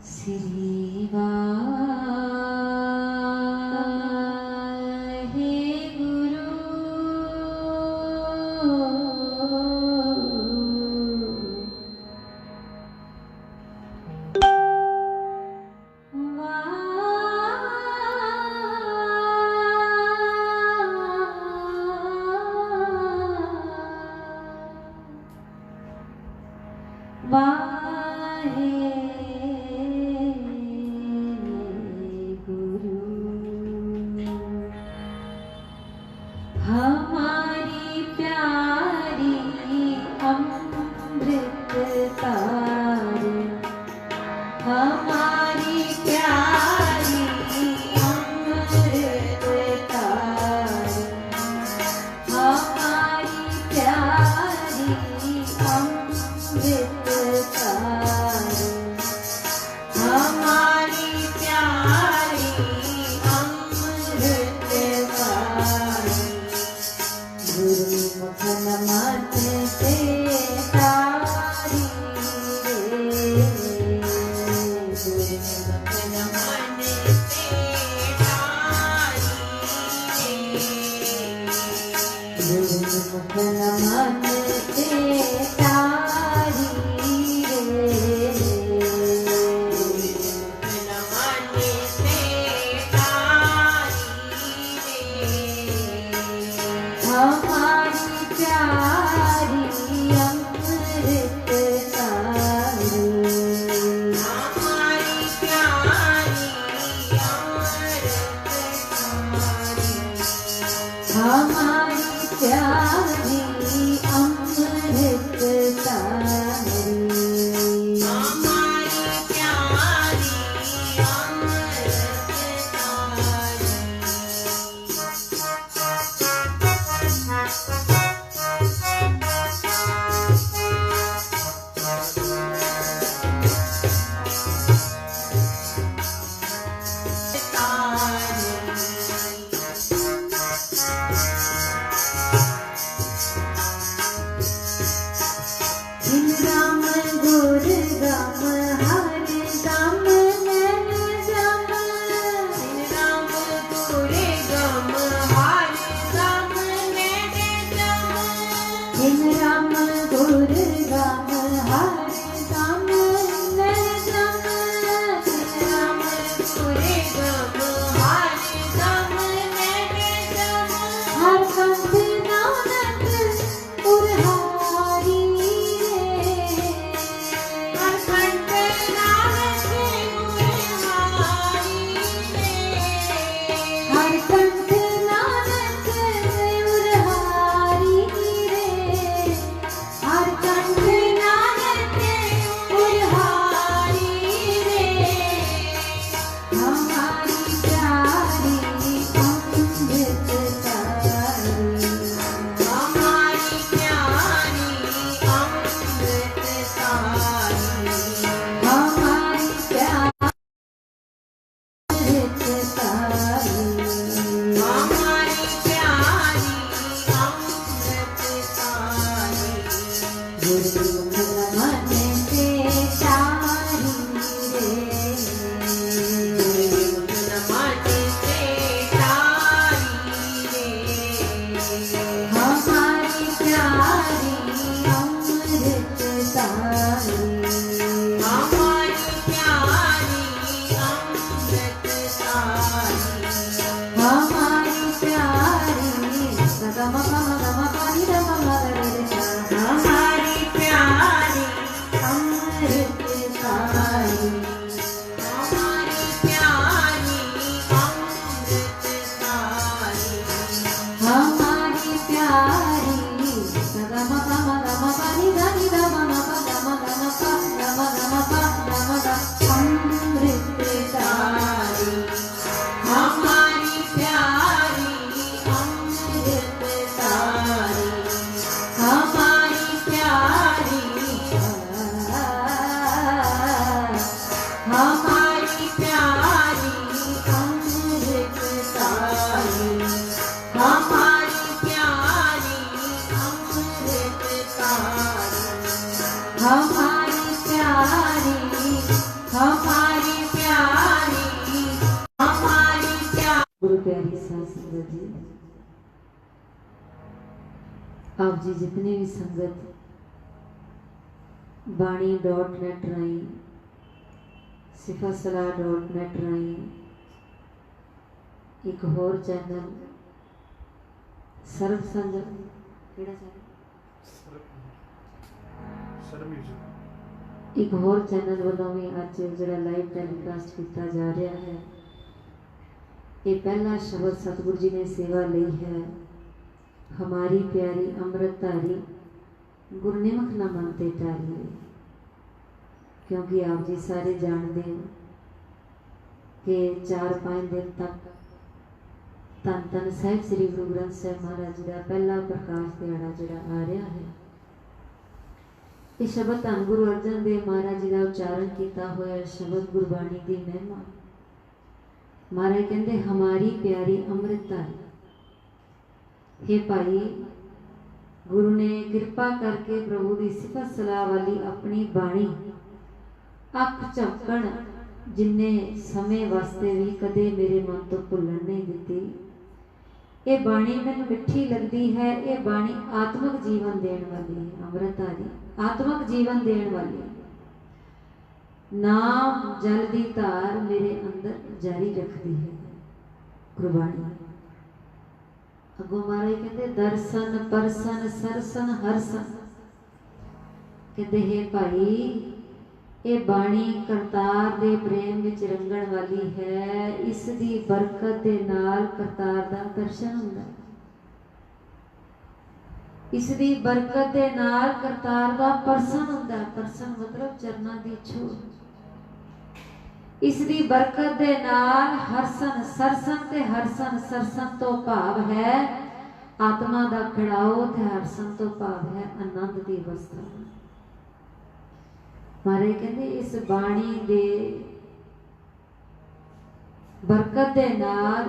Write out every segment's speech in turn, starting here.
श्री वाहे गुरु वाहे हमारी प्यारी अमृत तार हमारी प्यारी अमृत तार हमारी प्यारी अमृत तार हमारी प्यारी अमृत तार गुरुमुख नमत से तारी रे गुरुमुख नमन से तारी रे गुरुमुख नमन से तारी रे हमारी प्यारी अमृत तार हमारी प्यारी अमृत तार हमारी प्यारी अमृत तार हमारी प्यारी राम गुर राम हर राम नैन राम राम गुर राम हर राम नैन राम राम गुर राम हर राम नैन राम राम गुर राम हर राम नैन राम हर कंठ नानक उरहारी हर कंठ नानक उरहारी हर कंठ नानक उरहारी हर कंठ नानक उरहारी हमारी प्यारी अमृत तारी हमारी प्यारी अमृत तारी हमारी प्यारी अमृत तारी हमारी प्यारी अमृत तारी गुरुमुख नमन से तारी रे गुरुमुख नमन से तारी रे हमारी प्यारी अमृत तारी हमारी प्यारी अमृत तारी हमारी प्यारी सगम पम गम पानी रम मगरे हमारी प्यारी अमृत तारी हमारी प्यारी अमृत तारी हमारी प्यारी सगम पम गम पानी धनी रम गम गम गम प गम गम प गम ग अमृत तारी हमारी प्यारी अमृत तारी हमारी प्यारी हमारी प्यारी अमृत तारी हमारी प्यारी अमृत तारी हमारी प्यारी हमारी प्यारी साध संगत जी, आप जी जितने भी संगत बाणी.net राही, सिफतसलाह.net राही, एक होर चैनल सर्व संगत केड़ा चैनल एक होर चैनल वालों भी अज जो लाइव टैलीकास्ट किया जा रहा है, ये पहला शब्द सतगुरु जी ने सेवा ली है। हमारी प्यारी अमृतधारी गुरनिमख न मनते टारिए, क्योंकि आप जी सारे जानते हो कि 4-5 दिन तक धन धन साहिब श्री गुरु ग्रंथ साहिब महाराज जी का पहला प्रकाश दिहाड़ा जोड़ा आ रहा है। ये शब्द धन गुरु अर्जन देव महाराज जी का उच्चारण किया हुआ शब्द गुरबाणी की महिमा। महाराज कहते हमारी प्यारी अमृतधारी, हे भाई गुरु ने कृपा करके प्रभु की सिफत सलाह वाली अपनी बाणी अख झपकन जिन्ने समय वास्ते भी कदे मेरे मन तो भुलन नहीं दी। ये बाणी मैनूं मिठी लगती है। ये बाणी आत्मक जीवन देने वाली है। अमृतधारी आत्मक जीवन देने वाली है। नाम जल दी धार मेरे अंदर जारी रखती है गुरबाणी। अगों महाराज कहते दर्शन परसन सरसन हरसन, कहते हे भाई ये बाणी करतार दे प्रेम विच रंगण वाली है। इस दी बरकत दे नाल करतार दा दर्शन हुंदा है। इस दी बरकत दे नाल करतार दा परसन हुंदा है। परसन मतलब चरना दी छूह। इस दी बरकत दे नाल हरसन सरसन ते हरसन, सरसन तो भाव है आत्मा दा खड़ाओ ते हरसन तो भाव है आनंद दी अवस्था। महाराज कहते इस बाणी दे बरकत दे नाल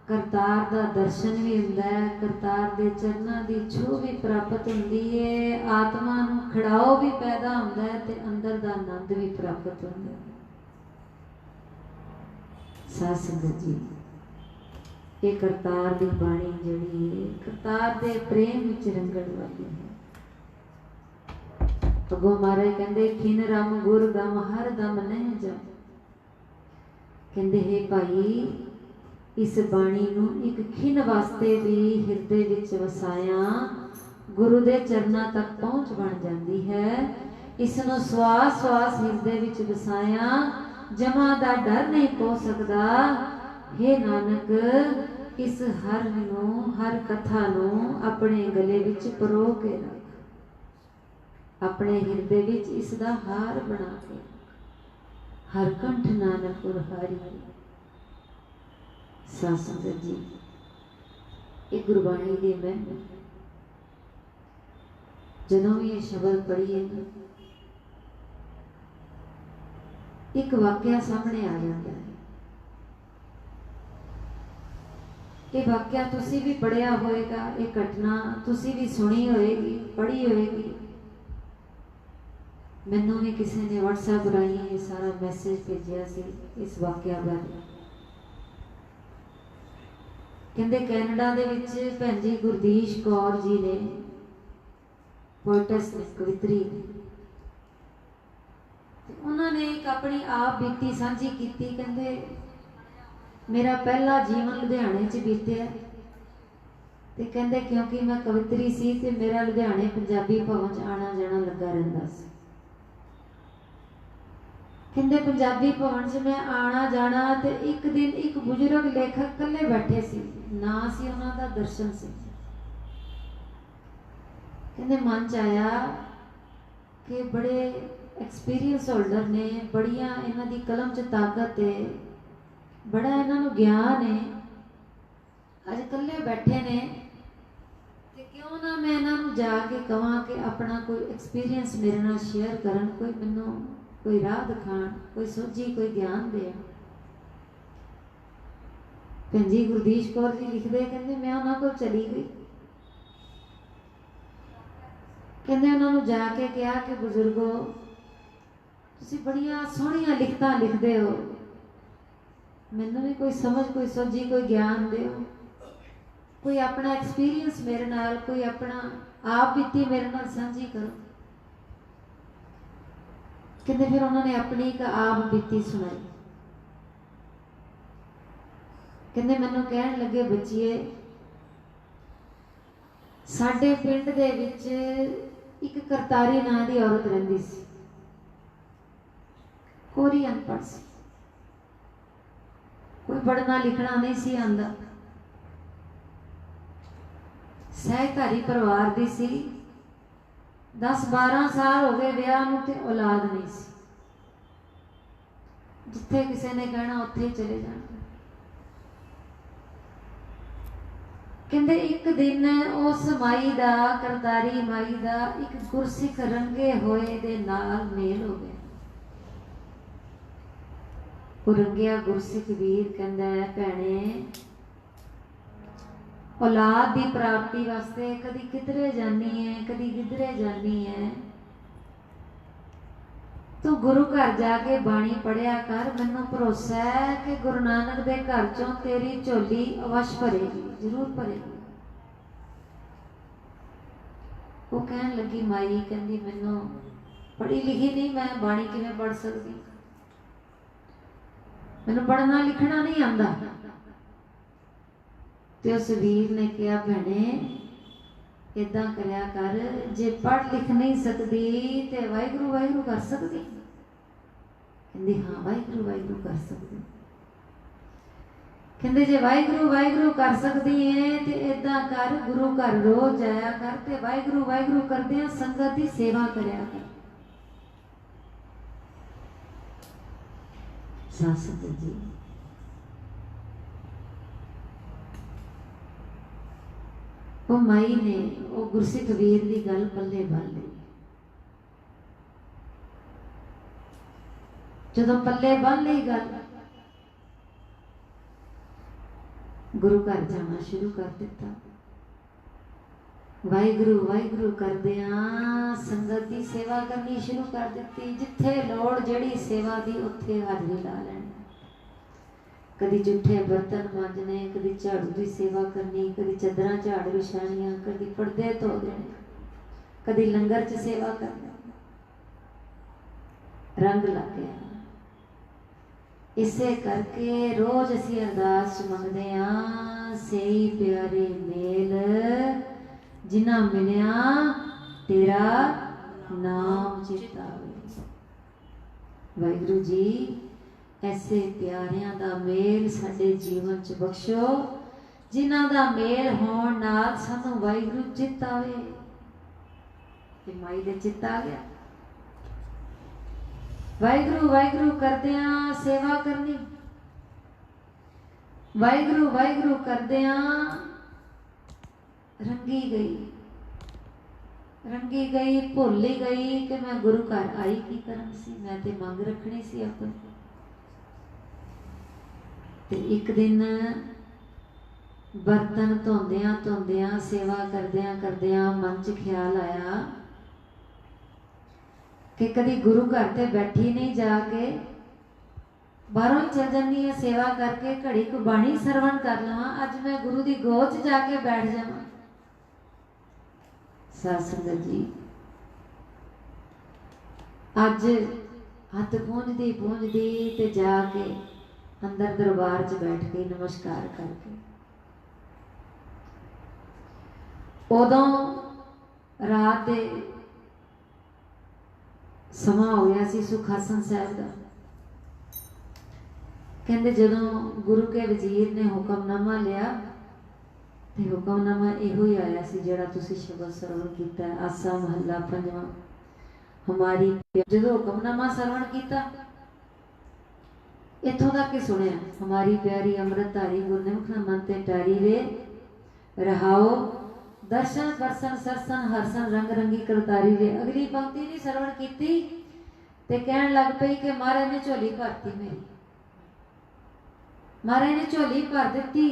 करतार दा दर्शन भी हुंदा है, करतार दे चरनां दी छूह भी प्राप्त हुंदी है, आत्मा नूं खड़ाओ भी पैदा हुंदा है ते अंदर दा आनंद भी प्राप्त हुंदा है। साध संगत जी ये करतार दी बाणी जिहड़ी है करतार दे प्रेम विच रंगण वाली है। अगों महाराज कहंदे खिन रम गुर गम हर दम नहीं जा, कहंदे हे भाई इस बाणी नूं एक खिन वास्ते भी हिरदे विच वसाया गुरु दे चरनां तक पहुंच बन जाती है। इस नूं स्वास स्वास हिरदे विच वसाया जमा दा डर नहीं पो सकदा। हे नानक इस हर नूं हर कथा नूं अपने गले विच परो के रख, अपने हिरदे विच इसदा हार बना के हर कंठ नानक उरहारी। साध संगत जी एक गुरबाणी दी महिमा जदों भी ये शब्द पढ़िए एक वाकया सामने आ जाता है। ये वाकया तुसी भी पढ़िया होएगा, ये घटना तुसी भी सुनी होएगी, पढ़ी होएगी। मैनू भी किसी ने व्हाट्सएप राही ये सारा मैसेज भेजा सी इस वाकया बारे। कहते कैनेडा दे विच भैन जी गुरदीश कौर जी ने पोइटस ने कवित्री ने उन्होंने एक अपनी आप बीती सांझी की। कहते मेरा पहला जीवन लुधियाने च बीतिया ते कहते क्योंकि मैं कवित्री सी ते मेरा लुधियाने पंजाबी भवन च आना जाना लगा रहिंदा सी। कहते पंजाबी भवन च मैं आना जाना ते एक दिन एक बुजुर्ग लेखक कल्ले बैठे सी, ना सी उन्हां दा दर्शन से। कहते मन च आया कि बड़े एक्सपीरियंस होल्डर ने, बड़िया इन्हां दी कलम च ताकत है, बड़ा इन्हां नूं ज्ञान है, अज कल्ले बैठे ने ते क्यों ना मैं इन्हां नूं जाके कहां कि अपना कोई एक्सपीरियंस मेरे नाल शेयर करन, कोई मैनूं कोई राह दिखाण, कोई सोझी कोई ज्ञान दे। भैन जी गुरदीश कौर जी लिखदे कहंदे मैं उन्हां कोल चली गई। कहंदे उन्हां नूं जाके कहा कि बुजुर्गो तुसीं बड़ियां सोहणियां लिखतां लिखदे हो मैनू भी कोई समझ, कोई सोझी, कोई ज्ञान दो, कोई अपना एक्सपीरियंस मेरे नाल, कोई अपना आप बीती मेरे नाल साझी करो। कहते फिर उन्होंने अपनी एक आप बीती सुनाई। कहते मैनू कहन लगे, बच्चिए साडे पिंड दे विच एक करतारी नां दी औरत रहिंदी सी, कोरी अनपढ़ सी, कोई पढ़ना लिखना नहीं सी आंदा, सहधारी परिवार दी सी, 10-12 साल हो गए विआह नूं ते औलाद नहीं सी। जिथे किसी ने कहना उत्थे ही चले जाना। कहते एक दिन उस माई दा, करतारी माई दा एक गुरसिख रंगे होए दे नाल मेल हो गया। वो रंगिया गुरसिख वीर कहंदा है, भैणे औलाद की प्राप्ति वास्ते कदी किधरे जानी है, कदी किधरे जानी है, तू गुरु घर जाके बाणी पढ़िया कर। मैनू भरोसा है कि गुरु नानक दे घर चों तेरी झोली अवश्य भरेगी, जरूर भरेगी। वो कहन लगी माई, कहंदी मैनू पढ़ी लिखी नहीं, मैं बाणी किवें पढ़ सकती, मैनू पढ़ना लिखना नहीं आंदा। ते उस वीर ने कहा, भैणे इदा करया कर, जे पढ़ लिख नहीं सकती ते वाहिगुरु वाहिगुरु कर सकती। कहंदी हाँ वाहिगुरु वाहिगुरु कर सकती। कहंदे जे वाहिगुरु वाहिगुरु कर सकती है ते इदा कर, गुरु घर रोज जाया कर ते वाहिगुरु वाहिगुरु करदे संगत की सेवा करया कर। साध संगत जी, वो माई ने वो गुरसिख वीर की गल पल्ले बन ली। जदों पल्ले बन ली गल, गुरु घर जाना शुरू कर दिता। वाहिगुरु वाहिगुरु करदियां संगत की सेवा करनी शुरू कर दी। जिथे लोड़ जड़ी सेवा की उत्थे हाजरी ला लैनी। कदी जूठे बर्तन मांजने, कदी झाड़ू की सेवा करनी, कदी चादरां झाड़ विछाणियां, कदी पर्दे धो देने, कदी लंगर च सेवा करनी। रंग लग गया। इसे करके रोज असीं अरदास मंगदे हां, सही प्यारे मेल जिन्हां मिलिया तेरा नाम चित आवे। वाहिगुरु जी ऐसे प्यारियां दा मेल साडे जीवन च बख्शो, जिन्हां दा मेल होण नाल सानू वाहिगुरु चित आवे। ते माई दे चित आ गया। वाहिगुरु वाहिगुरु करदियां सेवा करनी, वाहिगुरु वाहिगुरु करदियां रंगी गई, रंगी गई, भुल ही गई कि मैं गुरु घर आई की करन सी, मैं ते मंग रखनी सी अपनी। ते एक दिन बर्तन धोंदियां धोंदियां, सेवा करदियां करदियां मन च ख्याल आया कि कदी गुरु घर ते बैठी नहीं, जाके बाहरों ही चल जानी है सेवा करके, घड़ी को बाणी सरवण कर लवां, अज मैं गुरु की गोद च जाके बैठ जावां। साध संगत जी अज हथ पहुंचदी पहुंचदी ते जाके अंदर दरबार च बैठ के नमस्कार करके, उदों रात दे समा होया सी सुखासन साहब का। कहते जदों गुरु के वजीर ने हुक्मनामा लिया ते हुक्मनामा इहो ही आया सी जिहड़ा तुसीं शब्द सरवण कीता, आसा महला पंजवां हमारी। जदों हुक्मनामा सरवण कीता, इत्थों तक ही सुनिया, हमारी प्यारी अमृतधारी गुरमुख न मन ते टारी वे रहाओ, दर्शन बरसन सरसन हरसन रंग रंगी करतारी वे। अगली पंक्ति नहीं सरवण कीती ते कहन लग पई कि महाराज ने झोली भरती मेरी, महाराज ने झोली भर दी।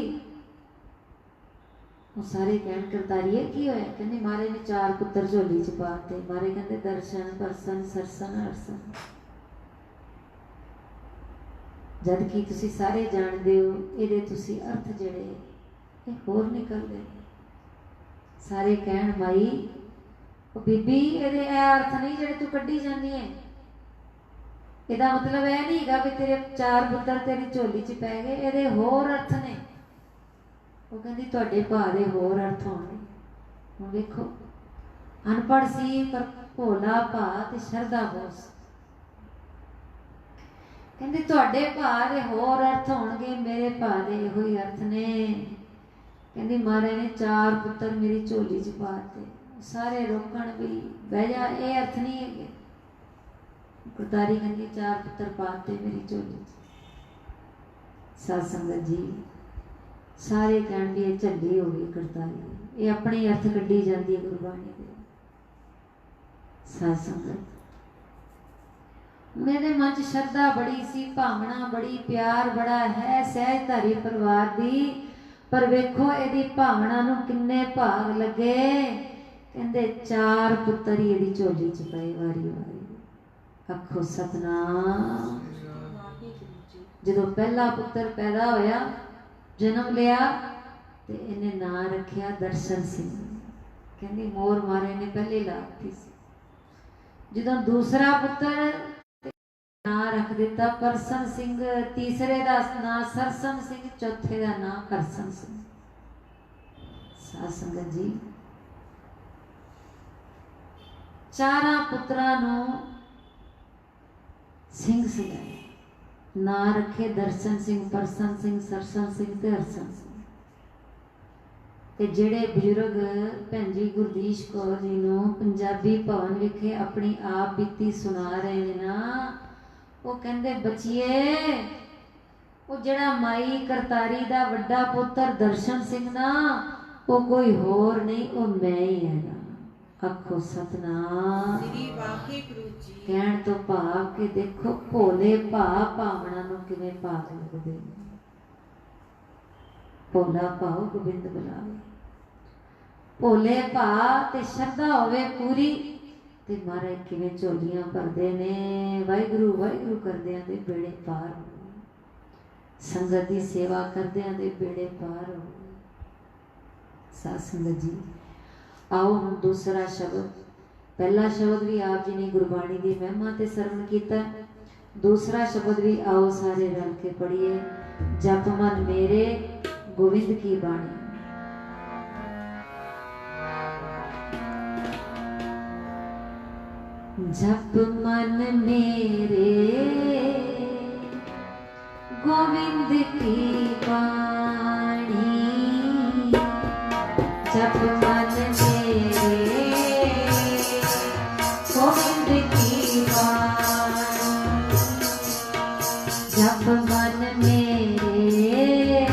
वो सारे कहन करतारीए की होया? कहंदे महाराज ने 4 पुत्र झोली च पाते। महाराज कहंदे दर्शन बरसन सरसन हरसन। जद कि तुसी सारे जानते हो ये तुसी अर्थ जड़े ये होर निकलते सारे कहण माई बीबी ये अर्थ नहीं जड़े तू कड्ढी जानी है ਇਹਦਾ मतलब यह नहीं है भी तेरे 4 पुत्र तेरी झोली च पै गए ये होर अर्थ ने वो कहती तुहाडे भाव दे होर अर्थ होने हुण देखो अनपढ़ सी पर भोला भा ते शरधा बोस कहते तुहाडे भाव दे होर अर्थ होणगे मेरे भाव दे इहो ही अर्थ ने कहती महाराज ने 4 पुत्र मेरी झोली च पाते सारे रोकण भी बह जा ये अर्थ नहीं है गुरदारी कहती 4 पुत्र पाते मेरी झोली साध संगत जी सारे कहण भी ये झल्ली हो गई गुरदारी ये अपने अर्थ कड्ढी जाती है गुरबाणी दे साध संगत मेरे मन च श्रद्धा बड़ी सी भावना बड़ी प्यार बड़ा है सहजधारी परिवार दी पर वेखो इहदी भावना नूं किन्ने भाग लगे कहंदे 4 पुत्र ही इहदी झोली च पए वारी वारी आखो सतनाम जो पहला पुत्र पैदा होया जन्म लिया ते इन्हें नां रखिया दर्शन सिंह कहंदी मोर मारे ने पहले लाती सी जो दूसरा पुत्र नां रख दिता करसन सिंह तीसरे दा नां सरसन सिंह चौथे दा नां करसन सिंह साध संगत जी 4 पुत्रां नूं सिंह सजाया ना रखे दर्शन सिंह परसन सिंह सरसन सिंह ते हरसन सिंह ते जेड़े बुजुर्ग भैन जी गुरदीश कौर जी नूं पंजाबी भवन विखे अपनी आप बीती सुना रहे ने ना वो कहंदे बचिए वो जेड़ा माई करतारी दा वड्डा पुत्र दर्शन सिंह ना वो कोई होर नहीं वो मैं ही है ना आखो सतनाम श्री वाहिगुरु जी कहण तो भाव के देखो भोले भाव भावना नूं किवें भाग लगदे भोला भाव गोबिंद बुलावे भोले भाव ते श्रद्धा होवे पूरी ते महाराज किवें झोलियां भरदे ने वाहिगुरु वाहिगुरु करदियां दे बेड़े पार हो संगत दी सेवा करदियां दे बेड़े पार हो साध संगत जी आओ हम दूसरा शब्द पहला शब्द भी आप जी ने गुरबाणी की महिमा ते सरवण किया दूसरा शब्द भी आओ सारे रल के पढ़िए जप मन मेरे गोविंद की बाणी जप मन मेरे गोविंद की बाणी जप मन गोविंद की बाणी जप मन मेरे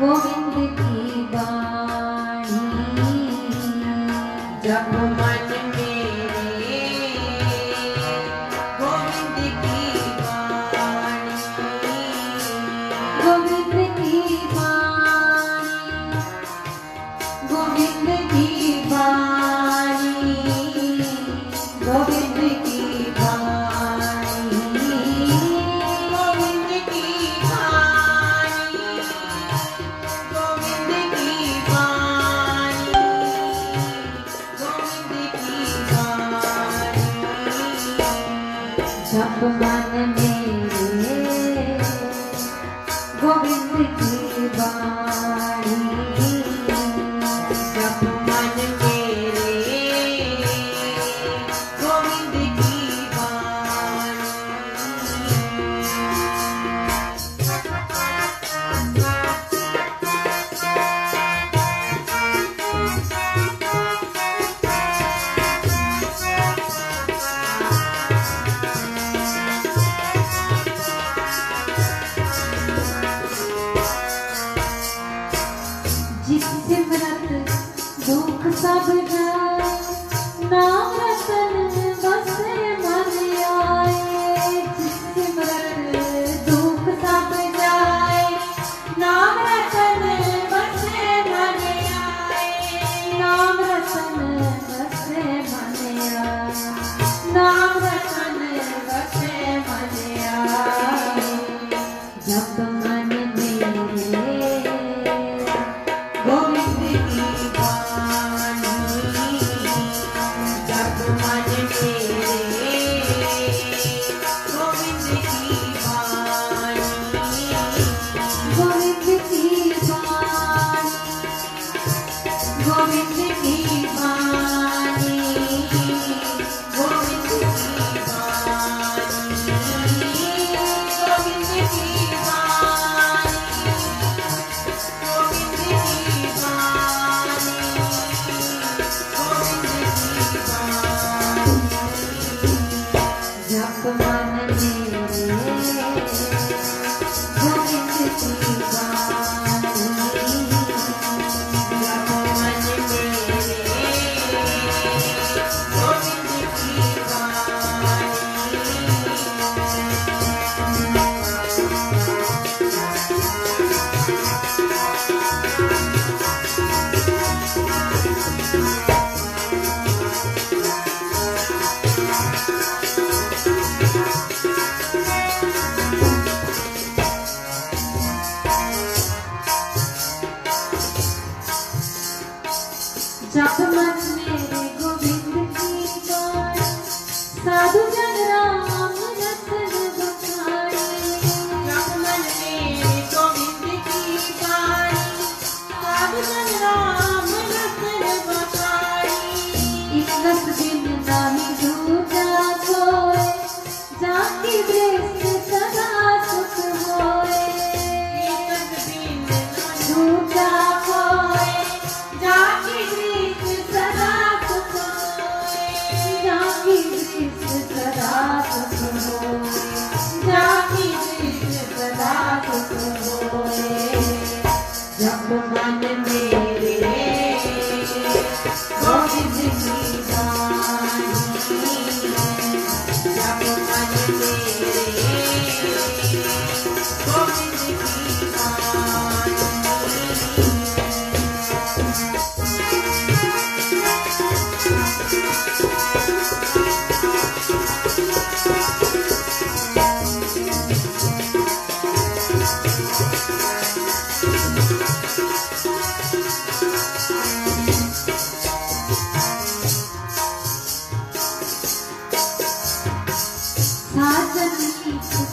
गोविंद की बाणी जप मन मेरे गोविंद की बाणी गोविंद की बाणी गोविंद की बाणी गोविंद की बाणी गोविंद की बाणी गोविंद की बाणी गोविंद की बाणी जप मन मेरे गोविंद की बाणी जप मन जप मन मेरे गोविंद की बानी, जप मन मेरे गोविंद की बानी। जप मन मेरे गोविंद की बानी, साधु जन राम रतन बखाने। जप मन मेरे गोविंद की बानी, साधु जन राम रतन बखाने। इकस दिन नाही दूजा कोय, जाकी दृष्ट सदा सुख होए। इकस दिन नाही दूजा कोय, जाकी सदा सुख होए, जाकी दृष्ट सदा सुख होए, जाकी दृष्ट सदा सुख होए। जप मन मेरे गोविंद की बानी, जप मन मेरे गोविंद की बानी।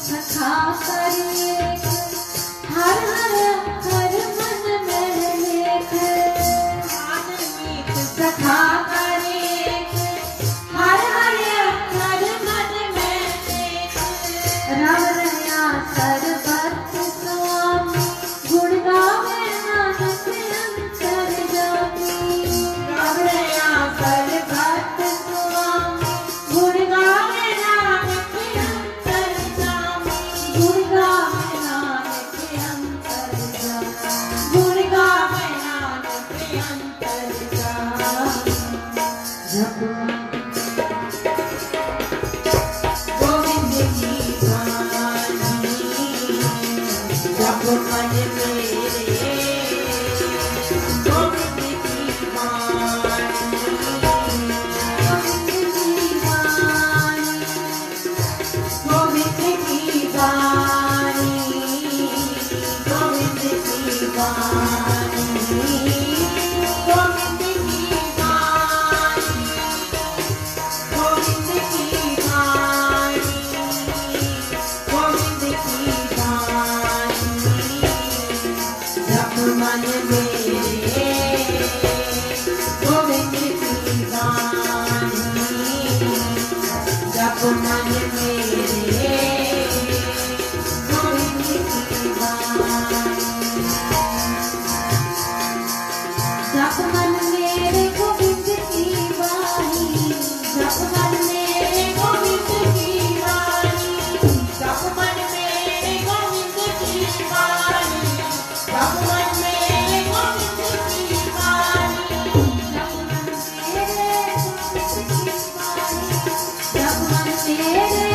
सखा करे हर हर अक्षर मन में लेख, सखा करे हर हर अक्षर मन में लेख। रव रया सर्वत्र स्वामी, गुण गावे नानक अंतर जामी। रव रया सर्वत्र स्वामी, गुण गावे नानक अंतर जामी। गुण गावे नानक अंतर जामी, गुण गावे नानक अंतर जामी। जप गोविंद की बानी, जप मन मेरे गोविंद की बानी, गोविंद की बानी, गोविंद की बानी, गोविंद की बानी, गोविंद की बानी, गोविंद की बानी, गोविंद की बानी। जप मन मेरे गोविंद की बानी, जप मन मेरे गोविंद की बानी। जप मन मेरे गोविंद की बानी, जप मन मेरे गोविंद की बानी, जप मन मेरे गोविंद की बानी, जप मन मेरे गोविंद की बानी, जप मन मेरे गोविंद की बानी, जप मन मेरे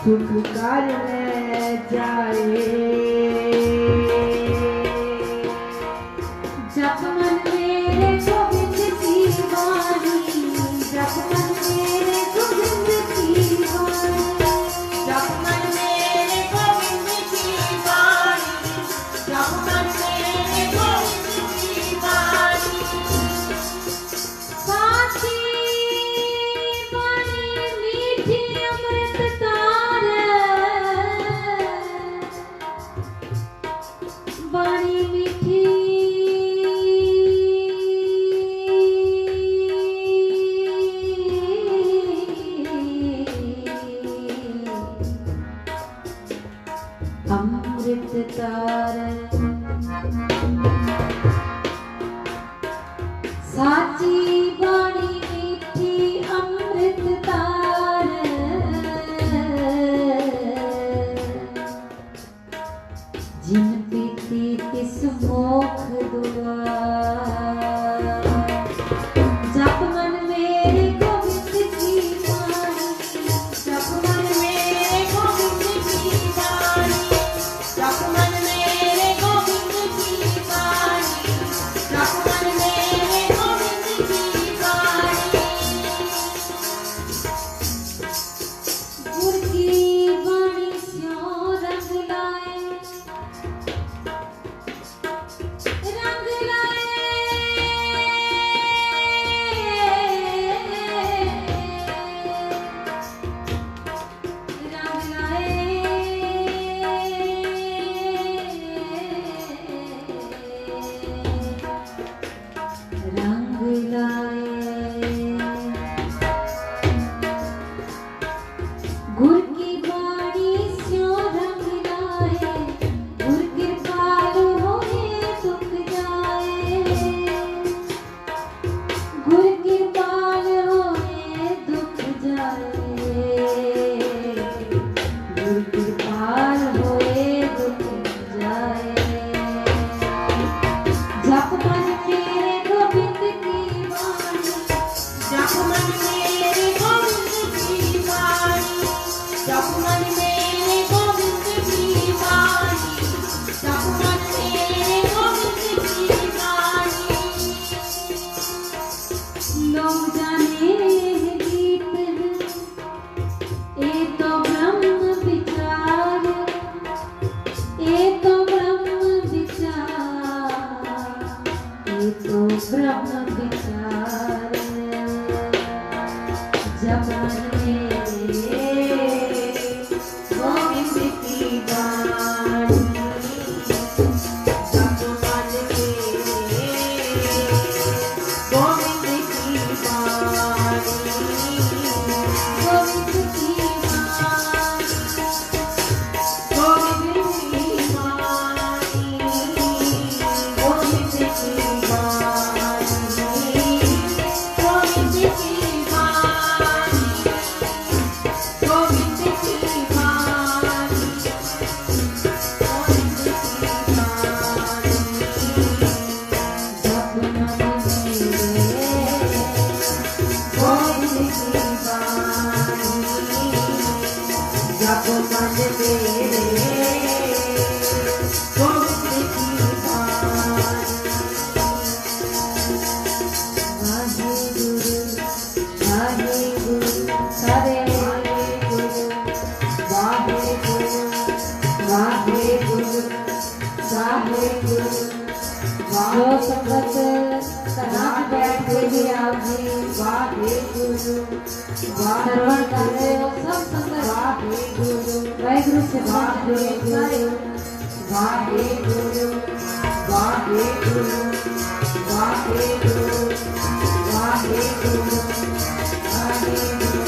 सुख कर ले जाए। जप मन मेरे गोविंद की वाणी, जप मन मेरे गोविंद की वाणी, जप मन मेरे गोविंद की वाणी, जप मन मेरे गोविंद की वाणी। साची वाणी मीठी अमृत तार, वाणी मीठी अमृत तार। साची वाणी मीठी अमृत तार, जिन पीती तिस मोख दुआर। जप मन मेरे गोविंद की वाणी, जप मन मेरे गोविंद की वाणी, जप मन मेरे गोविंद की वाणी, जप मन मेरे गोविंद की वाणी। गुर की वाणी स्यों रंग लाए, रंग लाए, रंग लाए, रंग लाए। गुर की वाणी स्यों रंग लाए, गुर कृपालु होए दुख जाए। गुर कृपालु होए दुख जाए, गुर कृपालु होए दुख जाए। जप मन मेरे गोविंद की वाणी, जप मन मेरे गोविंद की वाणी, जप मन मेरे गोविंद की वाणी, जप मन मेरे गोविंद की वाणी। लोग जाने गीत है, ये तो ब्रह्म विचार, ये तो ब्रह्म विचार, ये तो ब्रह्म विचार। जप मन मेरे गोविंद की वाणी, जप मन मेरे गोविंद की वाणी, गोविंद की वाणी, गोविंद की वाणी, गोविंद की वाणी, गोविंद की वाणी, गोविंद की वाणी, गोविंद की वाणी। जप मन मेरे गोविंद की वाणी, जप मन मेरे गोविंद की वाणी। वाहेगुरु वाहेगुरु सारे वाहेगुरु वाहेगुरु वाहेगुरु। जो संगत कनात बैठे भी आप जी वाहेगुरु श्रवण कर रहे हो, सब संगत वाहेगुरु वाहेगुरु से वाहेगुरु वाहेगुरु वाहेगुरु वाहेगुरु वाहेगुरु वाहेगुरु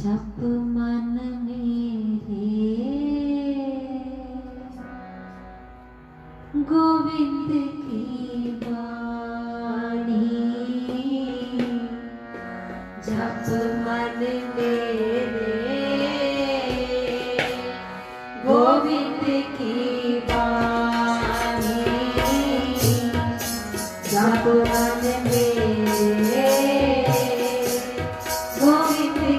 जप मन मेरे गोविंद की वाणी, जप मन मेरे गोविंद की वाणी, जप मन मेरे गोविंद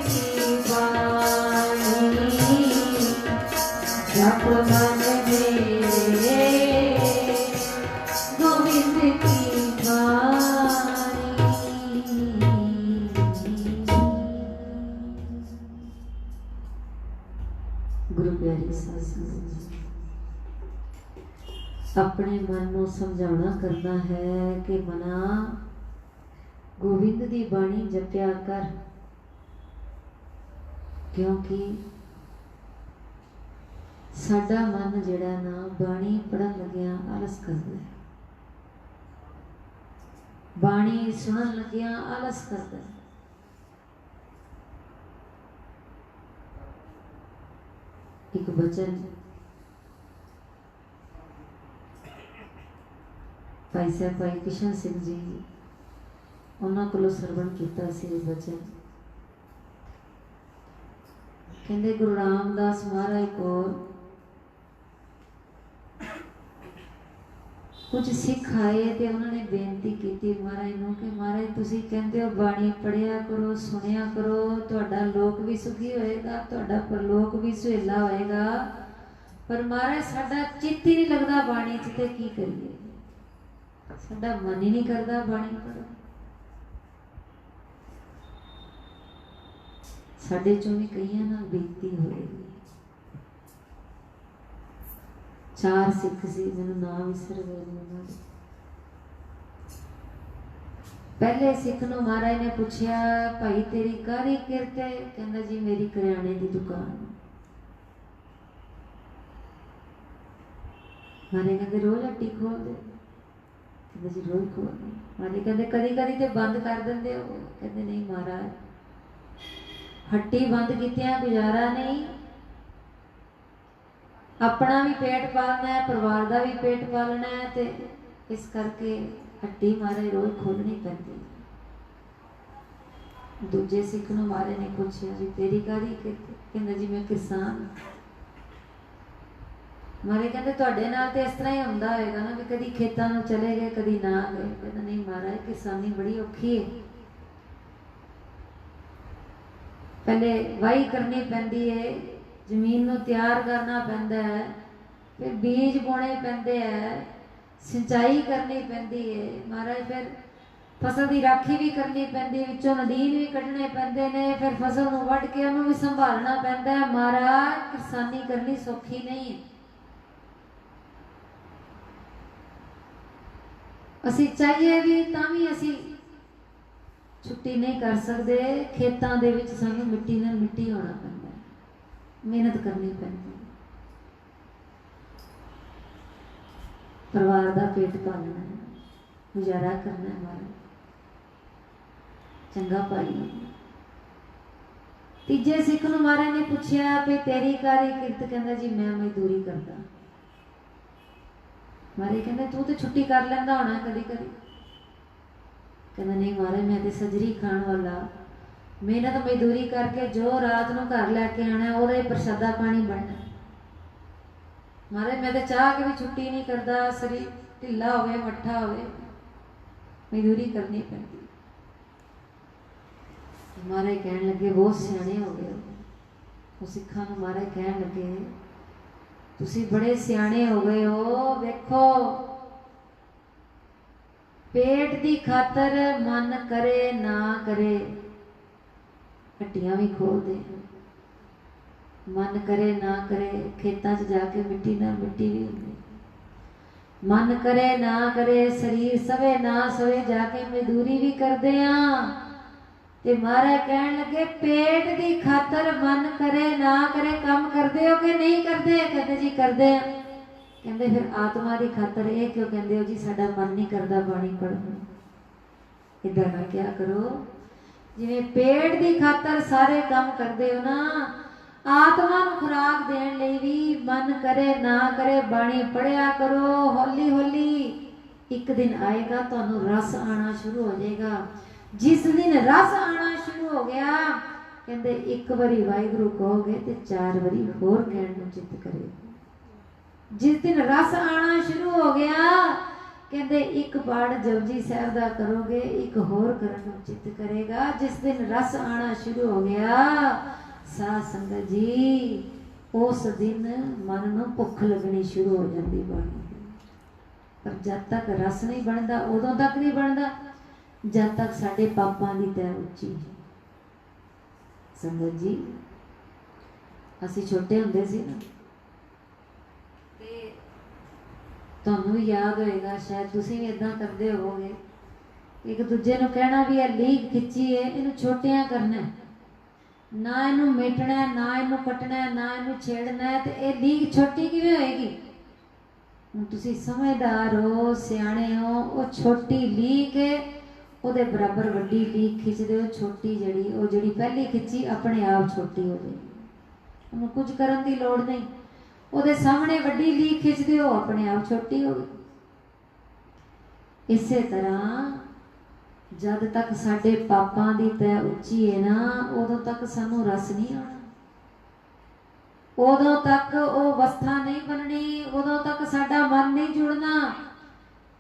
गुरु प्यारी साध संगत जी, अपने मन को समझाना करना है कि मना गोविंद की बाणी जपया कर, क्योंकि साडा मन जिहड़ा ना बाणी पढ़न लग्या आलस करदा है, बाणी सुनन लग्या आलस करदा है। एक वचन भाई साहब भाई किशन सिंह जी उन्होंने को सरवण किया वचन, कहते गुरु रामदास महाराज को कुछ सिख आए तो उन्होंने बेनती की महाराज नूं कि महाराज तुसीं कहंदे हो बाणी पढ़िया करो, सुनिया करो, तुहाडा लोक भी सुखी होएगा, तुहाडा परलोक भी सुहेला होएगा, पर महाराज साडा चित्त ही नहीं लगता बाणी च, ते की करिए, साडा मन ही नहीं करता बाणी पढ़ो। साडे चों भी कईयां नाल बेनती होएगी। चार सिख सी, मैनूं नाम विसर गए उन्हां दे। पहले सिख नूं महाराज ने पूछया भाई तेरी काहदी किरत है, कहंदा जी मेरी करियाने की दुकान। महाराज कहंदे रोज हट्टी खोल दे, कहंदा जी रोज खोल दे। महाराज कहंदे कदी कदी ते बंद कर दिंदे हो, कहंदे नहीं महाराज हट्टी बंद कीतियां गुजारा नहीं, अपना भी पेट पालना है, परिवार का भी पेट पालना है, तो इस करके हट्टी महाराज रोज खोलनी पैंदी। दूजे सिख नूं महाराज ने पूछया जी तेरी काहदी किरत, कहंदा जी मैं किसान। महाराज कहंदे तुहाडे नाल ते इस तरह ही हुंदा होएगा ना, भी कदी खेतां नूं चले गए कदी ना गए। कहंदा नहीं महाराज किसानी बड़ी औखी है, पहले वाही करनी पैंदी है, जमीन नूं तैयार करना पैंदा है, फिर बीज बोने पैंदे है, सिंचाई करनी पैंदी है महाराज, फिर फसल की राखी भी करनी पैंदी है, विचों नदीन भी कढ़ने पैंदे ने, फिर फसल नूं वढ़ के उहनूं भी संभालना पैंदा है। महाराज किसानी करनी सौखी नहीं है। असीं चाहिए भी तां भी असीं छुट्टी नहीं कर सकते, खेतों दे विच सानूं मिट्टी नाल मिट्टी होना पैंदा है, मेहनत करनी पैंदी है, परिवार का पेट पालना है, गुजारा करना है। हमारा चंगा भाई। तीजे सिख नूं महाराज ने पूछया भी तेरी कारी किरत, कहंदा जी मैं मजदूरी करदा। महाराज कहंदे तू तो छुट्टी कर लैंदा होना कदी कदी, कहंदा नहीं महाराज मैं तो सजरी खाण वाला, मेहनत मजदूरी करके जो रात नूं घर लैके आना ਉਹਦਾ ही प्रसादा पानी बनना। महाराज मैं तो चाह के भी छुट्टी नहीं करता, शरीर ढिला होवे मट्ठा होवे, मजदूरी करनी पैंदी। महाराज कहन लगे बहुत सियाणे हो गए हो, सिखां नूं महाराज कहन लगे तुसीं बड़े सियाणे हो गए हो। वेखो पेट दी खातर मन करे ना करे, हट्टियां भी खोल दे, मन करे ना करे, खेतां च जाके मिट्टी नाल मिट्टी भी होंदी, मन करे ना करे, शरीर सवे ना सवे जाके मजदूरी भी करदे आ। ते महाराज कहन लगे पेट दी खातर मन करे ना करे काम करदे हो कि नहीं करदे? कहते जी करदे आ। कहते फिर आत्मा की खातर ये क्यों कहते हो जी साडा मन नहीं करता बाणी पढ़न? इदां ना क्या करो, जिवें पेट की खातर सारे काम करते हो ना, आत्मा नूं खुराक देण लई भी मन करे ना करे बाणी पढ़िया करो। हौली हौली एक दिन आएगा तुहानूं रस आना शुरू हो जाएगा। जिस दिन रस आना शुरू हो गया कहते एक बारी वाहिगुरू कहोगे तो 4 बारी होर कहण नूं चित करेगा। जिस दिन रस आना शुरू हो गया कहते एक पाठ जपजी साहब दा करोगे एक होर करन नूं चित करेगा। जिस दिन रस आना शुरू हो गया साध संगत जी उस दिन मन नूं भुख लगनी शुरू हो जाती बाणी। पर जब तक रस नहीं बनता उदों तक नहीं बनता जब तक साडे पापां दी तह उच्ची है। संगत जी ਅਸੀਂ ਛੋਟੇ ਹੁੰਦੇ ਸੀ ਨਾ ਤੇ ਤੁਹਾਨੂੰ ਵੀ ਯਾਦ ਹੋਏਗਾ, ਸ਼ਾਇਦ ਤੁਸੀਂ ਵੀ ਇਦਾਂ ਕਰਦੇ ਹੋਵੋਗੇ, ਇੱਕ ਦੂਜੇ ਨੂੰ ਕਹਿਣਾ ਵੀ ਇਹ ਲੀਕ ਖਿੱਚੀ ਹੈ, ਇਹਨੂੰ ਛੋਟਿਆਂ ਕਰਨਾ, ਨਾ ਇਹਨੂੰ ਮੇਟਣਾ, ਨਾ ਇਹਨੂੰ ਕੱਟਣਾ, ਨਾ ਇਹਨੂੰ ਛੇੜਨਾ ਹੈ, ਤੇ ਇਹ ਲੀਕ ਛੋਟੀ ਕਿਵੇਂ ਹੋਏਗੀ? ਹੁਣ ਤੁਸੀਂ ਸਮਝਦਾਰ ਹੋ, ਸਿਆਣੇ ਹੋ, ਉਹ ਛੋਟੀ ਲੀਕ ਹੈ, ਉਹਦੇ ਬਰਾਬਰ ਵੱਡੀ ਲੀਕ ਖਿੱਚਦੇ ਹੋ, ਛੋਟੀ ਜਿਹੜੀ ਪਹਿਲੀ ਖਿੱਚੀ ਆਪਣੇ ਆਪ ਛੋਟੀ ਹੋ ਜਾਏਗੀ, ਉਹਨੂੰ ਕੁਝ ਕਰਨ ਦੀ ਲੋੜ ਨਹੀਂ। ਉਹਦੇ ਸਾਹਮਣੇ ਵੱਡੀ ਲੀਕ ਖਿੱਚਦੇ ਹੋ, ਆਪਣੇ ਆਪ ਛੋਟੀ ਹੋ ਗਈ। ਇਸੇ ਤਰ੍ਹਾਂ ਜਦ ਤੱਕ ਸਾਡੇ ਪਾਪਾਂ ਦੀ ਤੈ ਉੱਚੀ ਹੈ ਨਾ, ਉਦੋਂ ਤੱਕ ਸਾਨੂੰ ਰਸ ਨਹੀਂ ਆਉਣਾ, ਉਦੋਂ ਤੱਕ ਉਹ ਅਵਸਥਾ ਨਹੀਂ ਬਣਨੀ, ਉਦੋਂ ਤੱਕ ਸਾਡਾ ਮਨ ਨਹੀਂ ਜੁੜਨਾ।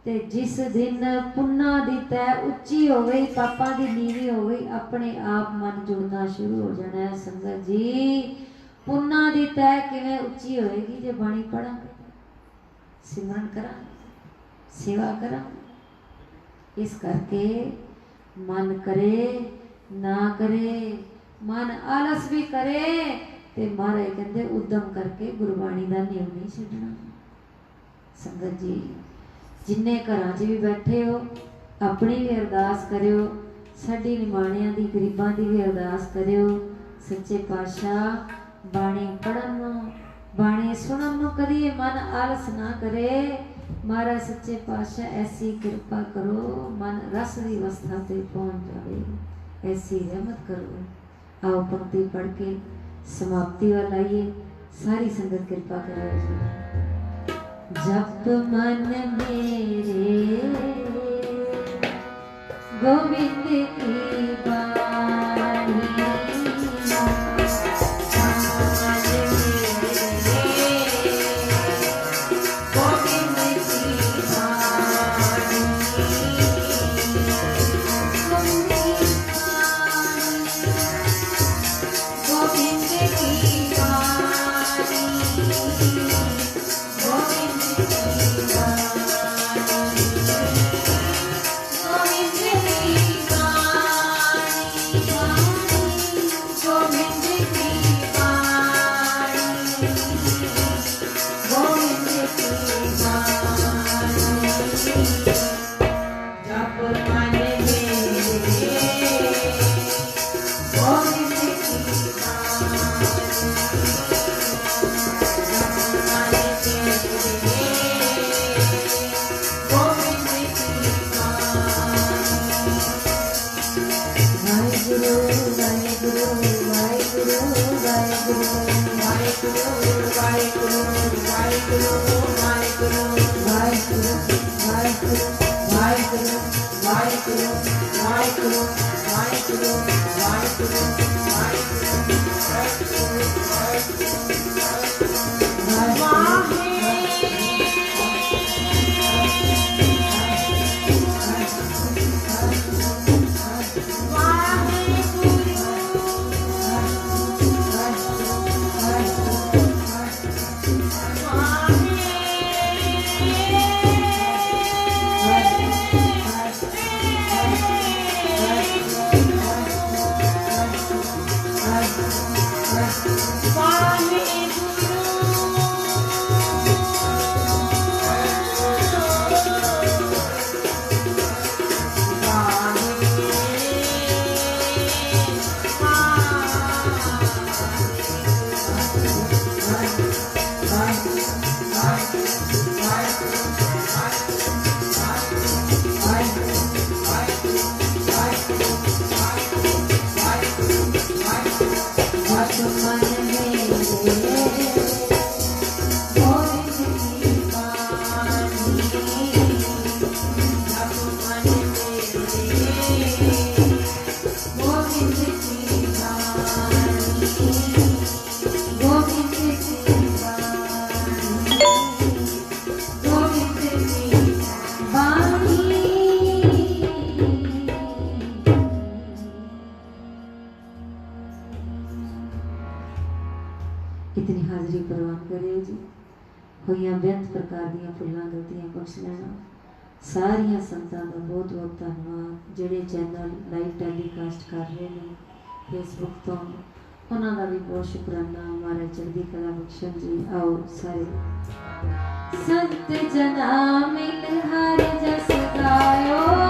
ਤੇ ਜਿਸ ਦਿਨ ਪੁੰਨਾਂ ਦੀ ਤੈ ਉੱਚੀ ਹੋ ਗਈ, ਪਾਪਾਂ ਦੀ ਨੀਵੀਂ ਹੋ ਗਈ, ਆਪਣੇ ਆਪ ਮਨ ਜੁੜਨਾ ਸ਼ੁਰੂ ਹੋ ਜਾਣਾ ਹੈ। ਸੰਗਤ ਜੀ, ਪੁੰਨਾਂ ਦੀ ਤੈ ਕਿਵੇਂ ਉੱਚੀ ਹੋਏਗੀ? ਜੇ ਬਾਣੀ ਪੜਾਂਗੇ, ਸਿਮਰਨ ਕਰਾਂਗੇ, ਸੇਵਾ ਕਰਾਂਗੇ। ਇਸ ਕਰਕੇ ਮਨ ਕਰੇ ਨਾ ਕਰੇ, ਮਨ ਆਲਸ ਵੀ ਕਰੇ ਤੇ ਮਹਾਰਾਜ ਕਹਿੰਦੇ ਉਦਮ ਕਰਕੇ ਗੁਰਬਾਣੀ ਦਾ ਨਿਯਮ ਨਹੀਂ ਛੱਡਣਾ। ਸੰਗਤ ਜੀ, ਜਿੰਨੇ ਘਰਾਂ 'ਚ ਵੀ ਬੈਠੇ ਹੋ, ਆਪਣੀ ਵੀ ਅਰਦਾਸ ਕਰਿਓ, ਸਾਡੀ ਨਿਮਾਣਿਆਂ ਦੀ, ਗਰੀਬਾਂ ਦੀ ਵੀ ਅਰਦਾਸ ਕਰਿਓ। ਸੱਚੇ ਪਾਤਸ਼ਾਹ ਬਾਣੀ ਪੜ੍ਹਨ ਨੂੰ, ਬਾਣੀ ਸੁਣਨ ਨੂੰ ਕਦੀ ਮਨ ਆਲਸ ਨਾ ਕਰੇ। ਮਹਾਰਾਜ ਸੱਚੇ ਪਾਤਸ਼ਾਹ ਐਸੀ ਕਿਰਪਾ ਕਰੋ, ਮਨ ਰਸ ਦੀ ਅਵਸਥਾ ਤੇ ਪਹੁੰਚ ਜਾਵੇ, ਐਸੀ ਰਹਿਮਤ ਕਰੋ। आओ पंक्ति पढ़ के समाप्ति वाल आइए, सारी संगत कृपा करो जी। जप मन मेरे गोविंद की बाणी, कितनी हाजरी प्रवान करियो जी। होइयां बेअंत प्रकार दीयां फुल्लां गलतियां बख्श लेना। सारियां संतां दा बहुत बहुत धन्नवाद, जिहड़े चैनल लाइव टैलीकास्ट कर रहे हैं फेसबुक तो, उन्हों का भी बहुत शुक्राना। हमारे चढ़ती कला बख्शन जी। आओ सारे संत जना मिल हर जस गायो